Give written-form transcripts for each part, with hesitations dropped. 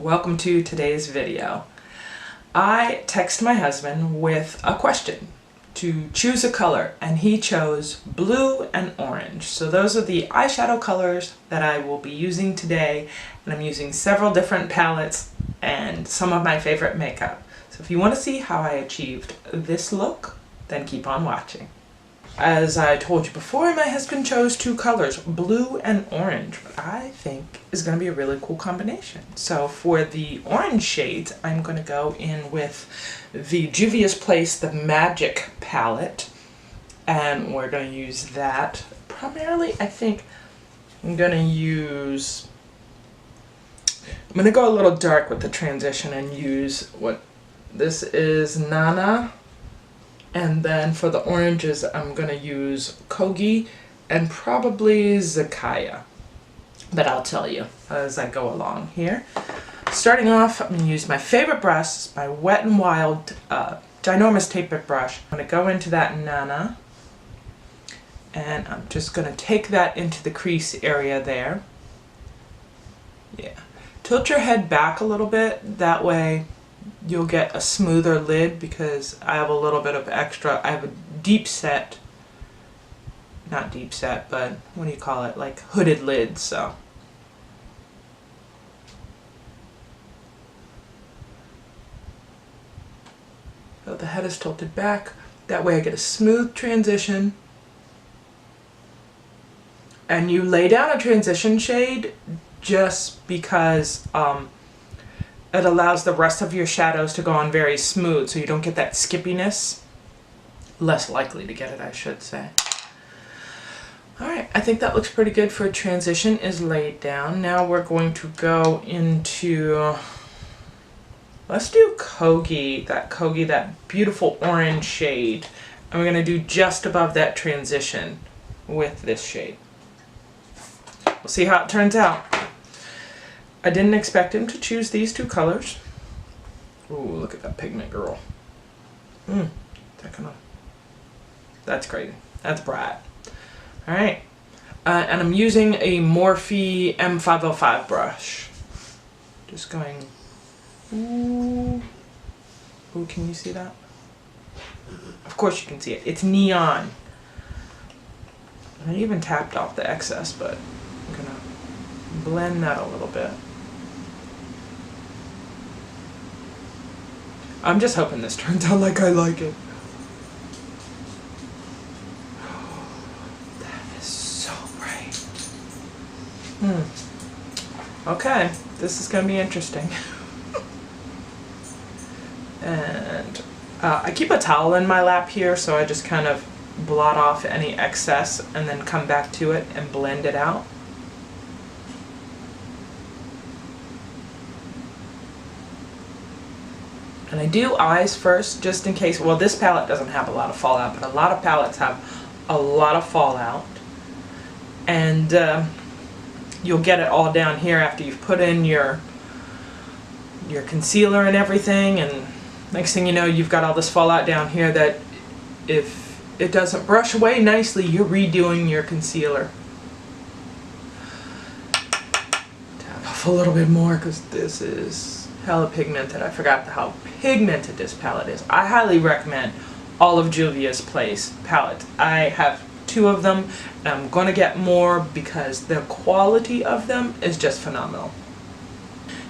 welcome to today's video. I text my husband with a question to choose a color, and he chose blue and orange. So those are the eyeshadow colors that I will be using today, and I'm using several different palettes and some of my favorite makeup. So if you want to see how I achieved this look, then keep on watching. As I told you before, my husband chose two colors, blue and orange, but I think is going to be a really cool combination. So for the orange shades, I'm going to go in with the Juvia's Place, the Magic palette, and we're going to use that. Primarily, I think I'm going to go a little dark with the transition and use what this is, Nana. And then for the oranges, I'm going to use Kogi and probably Decay. But I'll tell you as I go along here. Starting off, I'm going to use my favorite brush, my Wet n Wild ginormous tapered brush. I'm going to go into that Nana. And I'm just going to take that into the crease area there. Yeah. Tilt your head back a little bit. That way you'll get a smoother lid, because I have a little bit of extra. I have a deep set, not deep set, but what do you call it, like hooded lid. So the head is tilted back, that way I get a smooth transition. And you lay down a transition shade just because it allows the rest of your shadows to go on very smooth, so you don't get that skippiness. Less likely to get it, I should say. Alright, I think that looks pretty good for a transition is laid down. Now we're going to go into, let's do Kogi, that beautiful orange shade. And we're going to do just above that transition with this shade. We'll see how it turns out. I didn't expect him to choose these two colors. Ooh, look at that pigment, girl. That's crazy. That's bright. Alright. And I'm using a Morphe M505 brush. Just going... Ooh, can you see that? Of course you can see it. It's neon. I even tapped off the excess, but I'm going to blend that a little bit. I'm just hoping this turns out like I like it. That is so bright. Okay, this is going to be interesting. And I keep a towel in my lap here, so I just kind of blot off any excess and then come back to it and blend it out. And I do eyes first, just in case. Well, this palette doesn't have a lot of fallout, but a lot of palettes have a lot of fallout. And you'll get it all down here after you've put in your concealer and everything. And next thing you know, you've got all this fallout down here that if it doesn't brush away nicely, you're redoing your concealer. Tap off a little bit more, because this is hella pigmented. I forgot how pigmented this palette is. I highly recommend all of Juvia's Place palettes. I have two of them, and I'm going to get more because the quality of them is just phenomenal.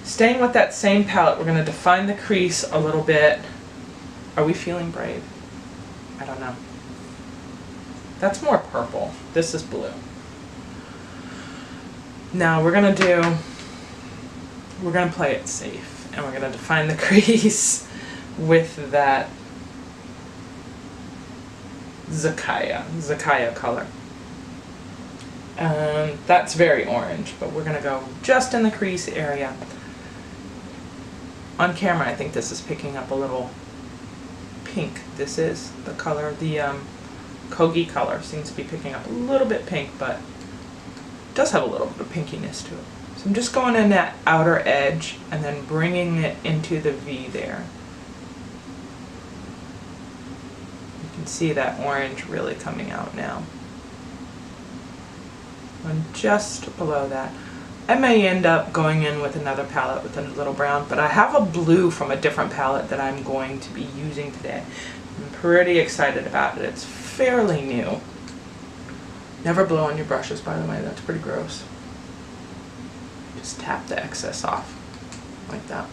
Staying with that same palette, we're going to define the crease a little bit. Are we feeling brave? I don't know. That's more purple. This is blue. Now we're going to play it safe. And we're going to define the crease with that Decay color. And that's very orange, but we're going to go just in the crease area. On camera, I think this is picking up a little pink. This is the color, the Kogi color seems to be picking up a little bit pink, but it does have a little bit of pinkiness to it. So I'm just going in that outer edge and then bringing it into the V there. You can see that orange really coming out now. And just below that, I may end up going in with another palette with a little brown, but I have a blue from a different palette that I'm going to be using today. I'm pretty excited about it. It's fairly new. Never blow on your brushes, by the way. That's pretty gross. Just tap the excess off like that.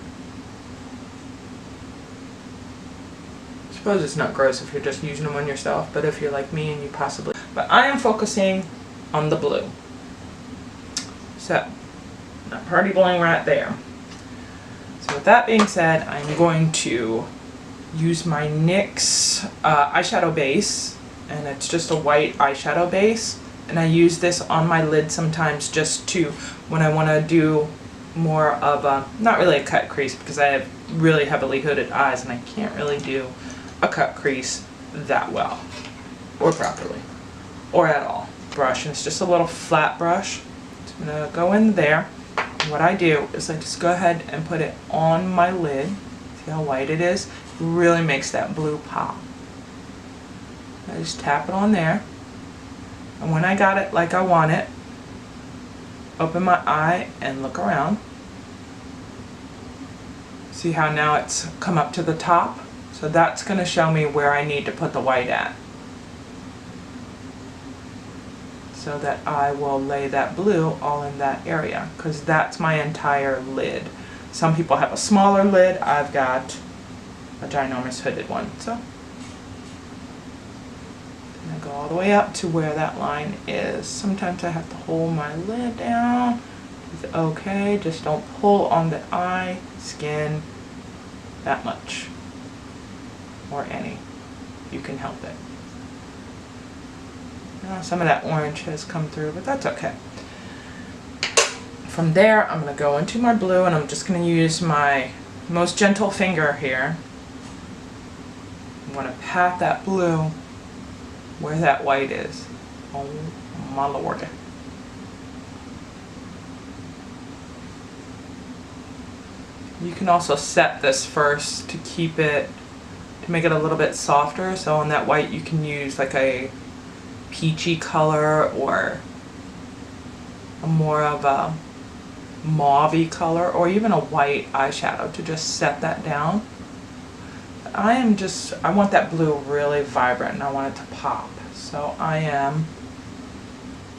I suppose it's not gross if you're just using them on yourself, but if you're like me and you possibly... But I am focusing on the blue. So, that party bling right there. So with that being said, I'm going to use my NYX eyeshadow base, and it's just a white eyeshadow base, and I use this on my lid sometimes just to, when I want to do more of a, not really a cut crease because I have really heavily hooded eyes and I can't really do a cut crease that well or properly or at all. Brush, and it's just a little flat brush. So I'm going to go in there. What I do is I just go ahead and put it on my lid. See how white it is? It really makes that blue pop. I just tap it on there, and when I got it like I want it, open my eye and look around. See how now it's come up to the top? So that's going to show me where I need to put the white at, so that I will lay that blue all in that area, because that's my entire lid. Some people have a smaller lid. I've got a ginormous hooded one. So I go all the way up to where that line is. Sometimes I have to hold my lid down. It's okay, just don't pull on the eye, skin that much, or any. You can help it. Now some of that orange has come through, but that's okay. From there, I'm going to go into my blue, and I'm just going to use my most gentle finger here. I'm going to pat that blue where that white is. Oh my lord. You can also set this first to keep it, to make it a little bit softer. So on that white you can use like a peachy color or a more of a mauve-y color, or even a white eyeshadow to just set that down. I want that blue really vibrant and I want it to pop. So I am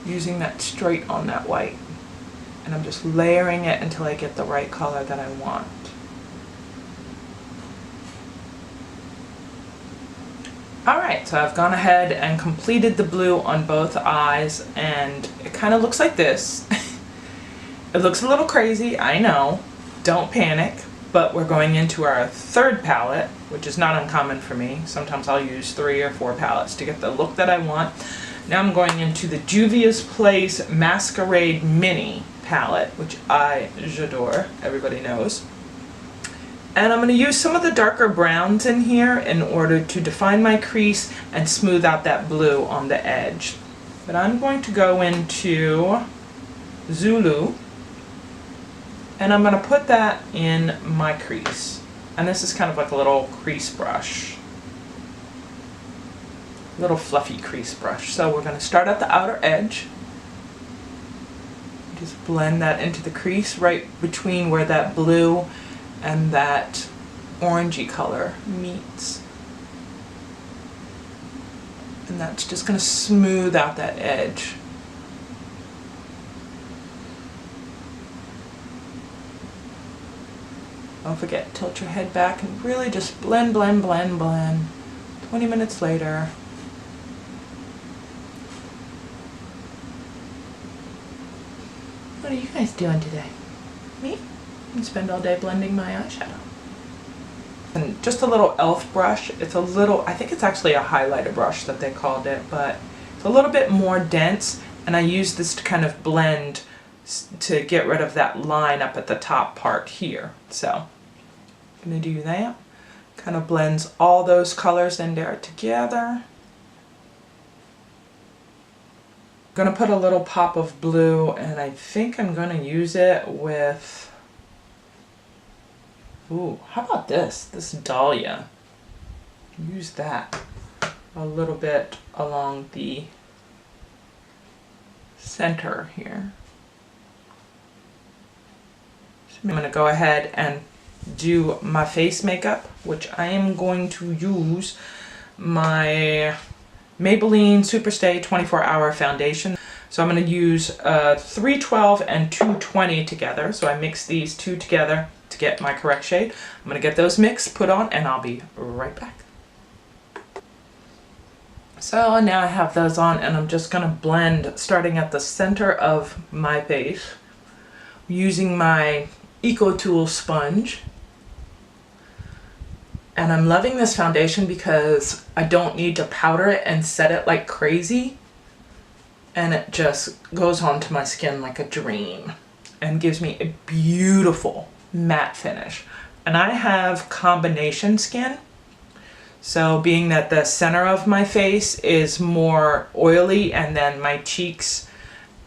using that straight on that white, and I'm just layering it until I get the right color that I want. Alright, so I've gone ahead and completed the blue on both eyes, and it kind of looks like this. It looks a little crazy, I know. Don't panic. But we're going into our third palette, which is not uncommon for me. Sometimes I'll use 3 or 4 palettes to get the look that I want. Now I'm going into the Juvia's Place Masquerade Mini palette, which I adore, everybody knows. And I'm going to use some of the darker browns in here in order to define my crease and smooth out that blue on the edge. But I'm going to go into Zulu, and I'm going to put that in my crease. And this is kind of like a little crease brush. Little fluffy crease brush. So we're going to start at the outer edge. Just blend that into the crease right between where that blue and that orangey color meets. And that's just going to smooth out that edge. Don't forget, tilt your head back and really just blend, blend, blend, blend. 20 minutes later. What are you guys doing today? Me? I spend all day blending my eyeshadow. And just a little e.l.f. brush. It's a little, I think it's actually a highlighter brush that they called it, but it's a little bit more dense, and I use this to kind of blend to get rid of that line up at the top part here. So I'm going to do that. Kind of blends all those colors in there together. I'm going to put a little pop of blue, and I think I'm going to use it with, ooh, how about this? This Dahlia. Use that a little bit along the center here. I'm going to go ahead and do my face makeup, which I am going to use my Maybelline Superstay 24-hour foundation. So I'm going to use 312 and 220 together. So I mix these two together to get my correct shade. I'm going to get those mixed, put on, and I'll be right back. So now I have those on, and I'm just going to blend starting at the center of my face using my EcoTool sponge. And I'm loving this foundation because I don't need to powder it and set it like crazy. And it just goes onto my skin like a dream and gives me a beautiful matte finish. And I have combination skin. So being that the center of my face is more oily and then my cheeks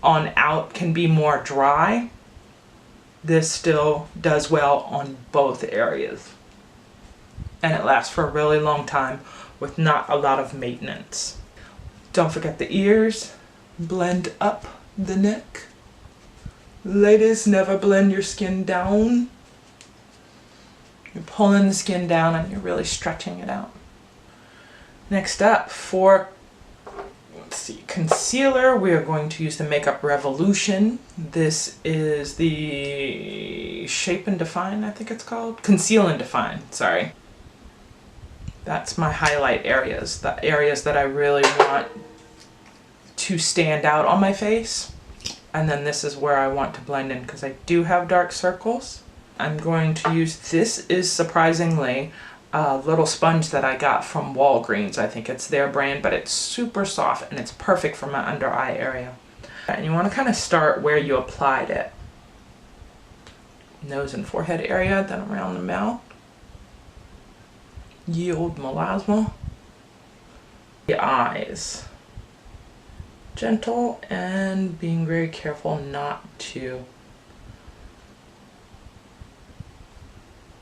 on out can be more dry, this still does well on both areas. And it lasts for a really long time with not a lot of maintenance. Don't forget the ears. Blend up the neck. Ladies, never blend your skin down. You're pulling the skin down and you're really stretching it out. Next up, for concealer, we are going to use the Makeup Revolution. This is the Shape and Define, I think it's called. Conceal and Define, sorry. That's my highlight areas, the areas that I really want to stand out on my face. And then this is where I want to blend in because I do have dark circles. I'm going to use, this is surprisingly a little sponge that I got from Walgreens. I think it's their brand, but it's super soft and it's perfect for my under eye area. And you want to kind of start where you applied it. Nose and forehead area, then around the mouth. Yield melasma. The eyes. Gentle and being very careful not to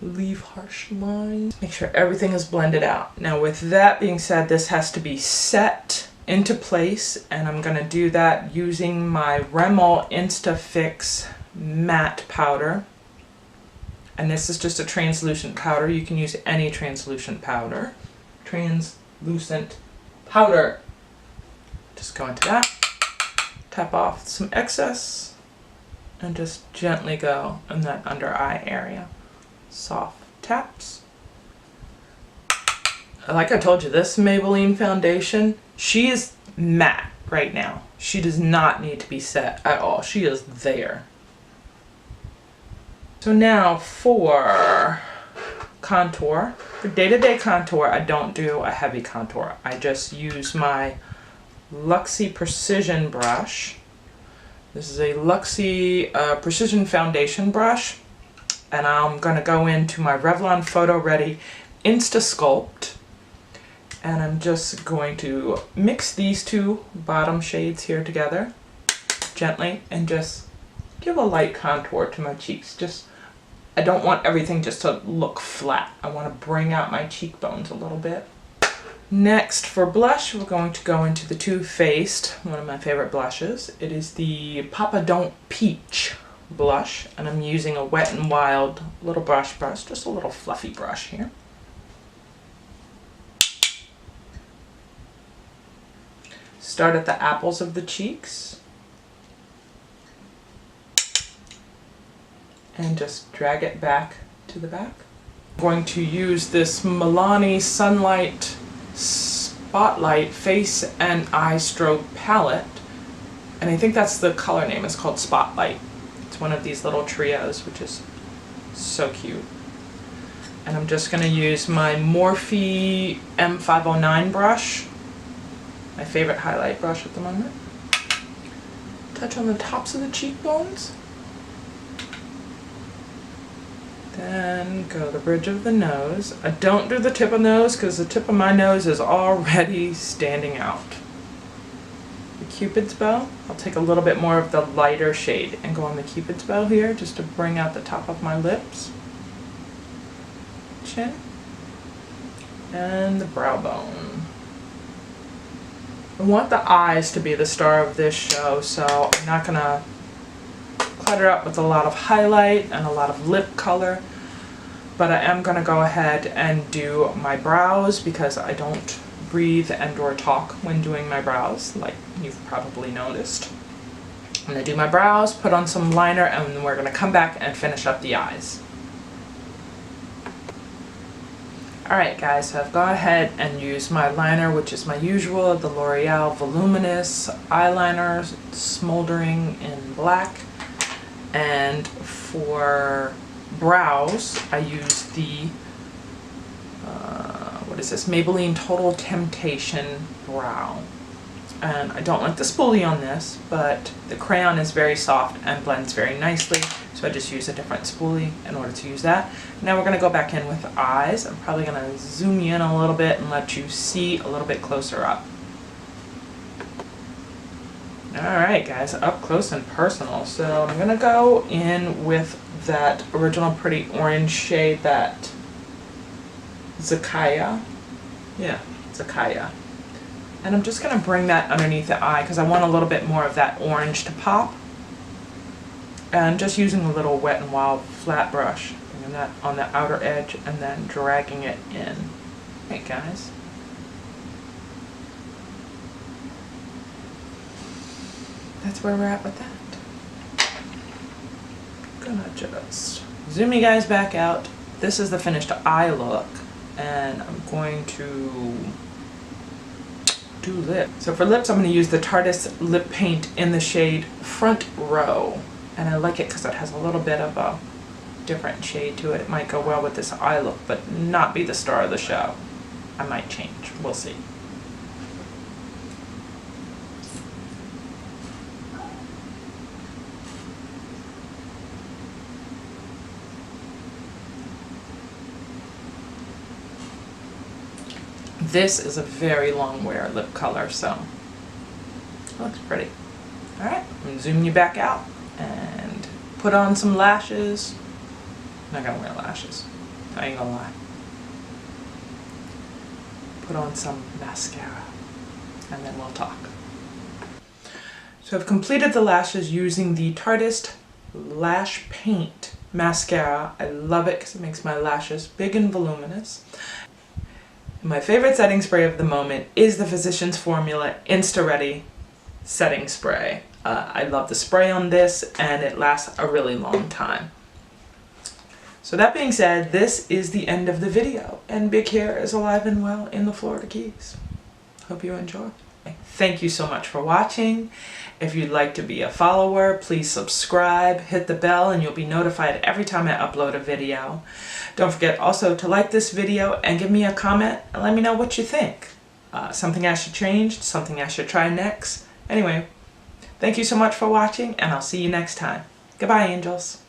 leave harsh lines. Make sure everything is blended out. Now with that being said, this has to be set into place, and I'm going to do that using my Rimmel Insta-Matte powder. And this is just a translucent powder. You can use any translucent powder. Translucent powder. Just go into that, tap off some excess, and just gently go in that under eye area. Soft taps. Like I told you, this Maybelline foundation, she is matte right now. She does not need to be set at all. She is there. So now for contour. For day-to-day contour, I don't do a heavy contour. I just use my Luxie Precision brush. This is a Luxie Precision Foundation brush. And I'm going to go into my Revlon Photoready Insta-Sculpt. And I'm just going to mix these two bottom shades here together gently and just give a light contour to my cheeks. I don't want everything just to look flat. I want to bring out my cheekbones a little bit. Next, for blush, we're going to go into the Too Faced, one of my favorite blushes. It is the Papa Don't Peach blush, and I'm using a Wet n Wild little brush, just a little fluffy brush here. Start at the apples of the cheeks and just drag it back to the back. I'm going to use this Milani Sunlight Spotlight Face and Eye Stroke palette, and I think that's the color name. It's called Spotlight. It's one of these little trios, which is so cute. And I'm just going to use my Morphe M509 brush, my favorite highlight brush at the moment. Touch on the tops of the cheekbones. Then go the bridge of the nose. I don't do the tip of the nose because the tip of my nose is already standing out. The Cupid's bow, I'll take a little bit more of the lighter shade and go on the Cupid's bow here just to bring out the top of my lips, chin, and the brow bone. I want the eyes to be the star of this show, so I'm not going to clutter up with a lot of highlight and a lot of lip color, but I am going to go ahead and do my brows because I don't breathe and or talk when doing my brows, like you've probably noticed. I'm going to do my brows, put on some liner, and then we're going to come back and finish up the eyes. Alright guys, so I've gone ahead and used my liner, which is my usual, the L'Oreal Voluminous eyeliner, smoldering in black. And for brows, I use the, what is this, Maybelline Total Temptation Brow. And I don't like the spoolie on this, but the crayon is very soft and blends very nicely, so I just use a different spoolie in order to use that. Now we're going to go back in with the eyes. I'm probably going to zoom you in a little bit and let you see a little bit closer up. Alright guys, up close and personal. So I'm going to go in with that original pretty orange shade, that Decay. Yeah, Decay. And I'm just going to bring that underneath the eye because I want a little bit more of that orange to pop. And just using a little Wet n Wild flat brush, bringing that on the outer edge and then dragging it in. Hey guys. That's where we're at with that. Gonna just zoom you guys back out. This is the finished eye look, and I'm going to do lip. So for lips, I'm going to use the Tartest lip paint in the shade Front Row, and I like it because it has a little bit of a different shade to it. It might go well with this eye look, but not be the star of the show. I might change. We'll see. This is a very long wear lip color, so it looks pretty. Alright, I'm going to zoom you back out and put on some lashes. I'm not going to wear lashes, I ain't gonna lie. Put on some mascara and then we'll talk. So I've completed the lashes using the Tartest Lash Paint mascara. I love it because it makes my lashes big and voluminous. My favorite setting spray of the moment is the Physicians Formula Insta-Ready setting spray. I love the spray on this, and it lasts a really long time. So that being said, this is the end of the video, and Big Hair is alive and well in the Florida Keys. Hope you enjoy. Thank you so much for watching. If you'd like to be a follower, please subscribe, hit the bell, and you'll be notified every time I upload a video. Don't forget also to like this video and give me a comment and let me know what you think. Something I should change, something I should try next. Anyway, thank you so much for watching, and I'll see you next time. Goodbye, angels.